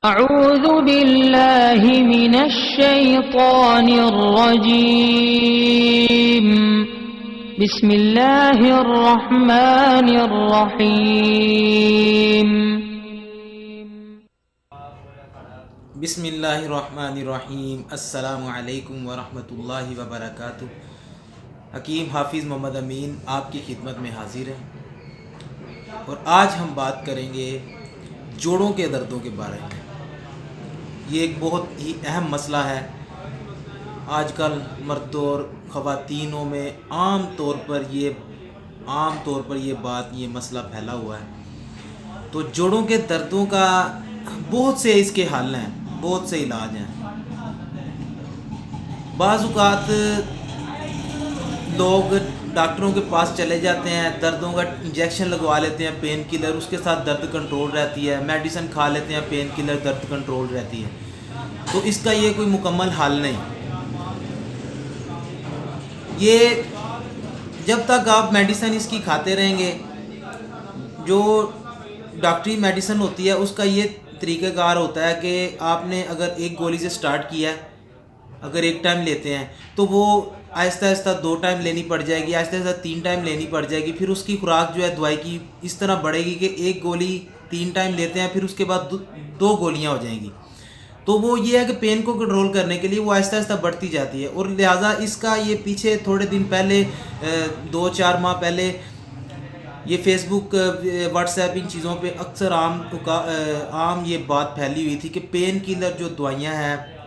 अऊज़ु बिल्लाहि मिनश शैतानिर रजीम। बिस्मिल्लाहिर रहमानिर रहीम। बिस्मिल्लाहिर्रहमानिर्रहीम। अस्सलामु अलैकुम वरहमतुल्लाहि वबरकातुह। हकीम हाफिज़ मोहम्मद अमीन आपकी खिदमत में हाजिर है और आज हम बात करेंगे जोड़ों के दर्दों के बारे में। ये एक बहुत ही अहम मसला है। आजकल मर्दों और ख़वातीनों में आम तौर पर ये मसला फैला हुआ है। तो जोड़ों के दर्दों का बहुत से इसके हल हैं, बहुत से इलाज हैं। बाज़ औक़ात लोग डॉक्टरों के पास चले जाते हैं, दर्दों का इंजेक्शन लगवा लेते हैं, पेन किलर, उसके साथ दर्द कंट्रोल रहती है। मेडिसिन खा लेते हैं, पेन किलर, दर्द कंट्रोल रहती है। तो इसका ये कोई मुकम्मल हल नहीं। ये जब तक आप मेडिसिन इसकी खाते रहेंगे, जो डॉक्टरी मेडिसिन होती है उसका ये तरीक़ाकार होता है कि आपने अगर एक गोली से स्टार्ट किया है, अगर एक टाइम लेते हैं तो वो आहिस्ता आहिस्ता 2 टाइम लेनी पड़ जाएगी, आहिस्ता आहिस्ता 3 टाइम लेनी पड़ जाएगी। फिर उसकी खुराक जो है दवाई की इस तरह बढ़ेगी कि एक गोली 3 टाइम लेते हैं, फिर उसके बाद 2 गोलियां हो जाएंगी। तो वो ये है कि पेन को कंट्रोल करने के लिए वो आहिस्ता आहिस्ता बढ़ती जाती है। और लिहाजा इसका ये पीछे थोड़े दिन पहले 2-4 माह पहले ये फेसबुक, व्हाट्सएप, इन चीज़ों पे अक्सर आम ये बात फैली हुई थी कि पेन किलर जो दवाइयाँ हैं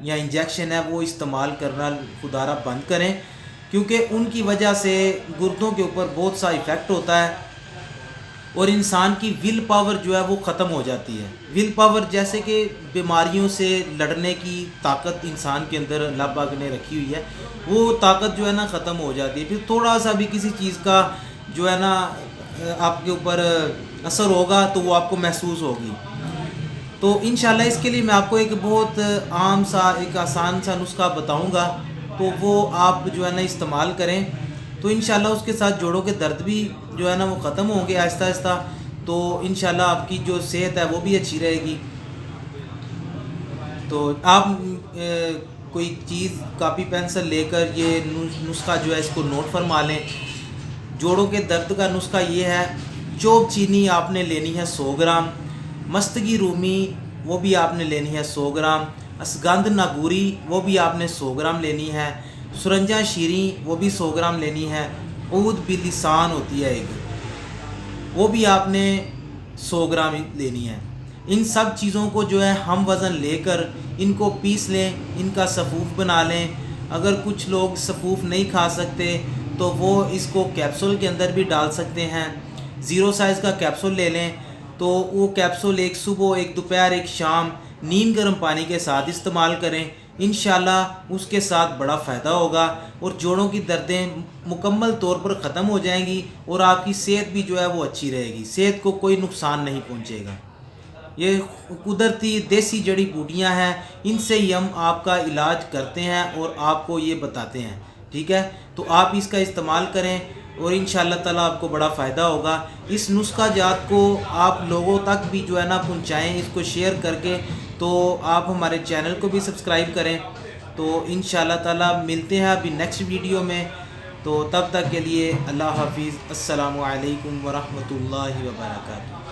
या इंजेक्शन है वो इस्तेमाल करना खुदारा बंद करें, क्योंकि उनकी वजह से गुर्दों के ऊपर बहुत सा इफ़ेक्ट होता है और इंसान की विल पावर जो है वो ख़त्म हो जाती है। विल पावर जैसे कि बीमारियों से लड़ने की ताकत इंसान के अंदर अल्लाह पाक ने रखी हुई है, वो ताकत जो है ना ख़त्म हो जाती है। फिर थोड़ा सा भी किसी चीज़ का जो है ना आपके ऊपर असर होगा तो वो आपको महसूस होगी। तो इंशाल्लाह इसके लिए मैं आपको एक बहुत आम सा, एक आसान सा नुस्खा बताऊंगा, तो वो आप जो है ना इस्तेमाल करें तो इंशाल्लाह उसके साथ जोड़ों के दर्द भी जो है ना वो ख़त्म होंगे आहिस्ता आहिस्ता। तो इंशाल्लाह आपकी जो सेहत है वो भी अच्छी रहेगी। तो आप कोई चीज़, कापी पेंसिल लेकर ये नुस्खा जो है इसको नोट फरमा लें। जोड़ों के दर्द का नुस्खा ये है, चोब चीनी आपने लेनी है 100 ग्राम, मस्तगी रूमी वो भी आपने लेनी है 100 ग्राम, असगंध नागूरी वो भी आपने 100 ग्राम लेनी है, सुरंजा शीरी वो भी 100 ग्राम लेनी है, ऊद बिलिसान होती है एक, वो भी आपने 100 ग्राम लेनी है। इन सब चीज़ों को जो है हम वज़न लेकर इनको पीस लें, इनका सफ़ूफ बना लें। अगर कुछ लोग सफ़ूफ नहीं खा सकते तो वो इसको कैप्सूल के अंदर भी डाल सकते हैं। 0 साइज़ का कैप्सूल ले लें, तो वो कैप्सूल एक सुबह, एक दोपहर, एक शाम नीम गर्म पानी के साथ इस्तेमाल करें। इंशाल्लाह उसके साथ बड़ा फ़ायदा होगा और जोड़ों की दर्दें मुकम्मल तौर पर ख़त्म हो जाएंगी और आपकी सेहत भी जो है वो अच्छी रहेगी, सेहत को कोई नुकसान नहीं पहुँचेगा। ये कुदरती देसी जड़ी बूटियाँ हैं, इनसे ही हम आपका इलाज करते हैं और आपको ये बताते हैं। ठीक है, तो आप इसका इस्तेमाल करें और इंशाअल्लाह ताला आपको बड़ा फ़ायदा होगा। इस नुस्खा जात को आप लोगों तक भी जो है ना पहुँचाएँ, इसको शेयर करके। तो आप हमारे चैनल को भी सब्सक्राइब करें। तो इंशाअल्लाह ताला मिलते हैं अभी नेक्स्ट वीडियो में। तो तब तक के लिए अल्लाह हाफिज़। अस्सलामु अलैकुम वरहमतुल्लाहि वबरकातुहू।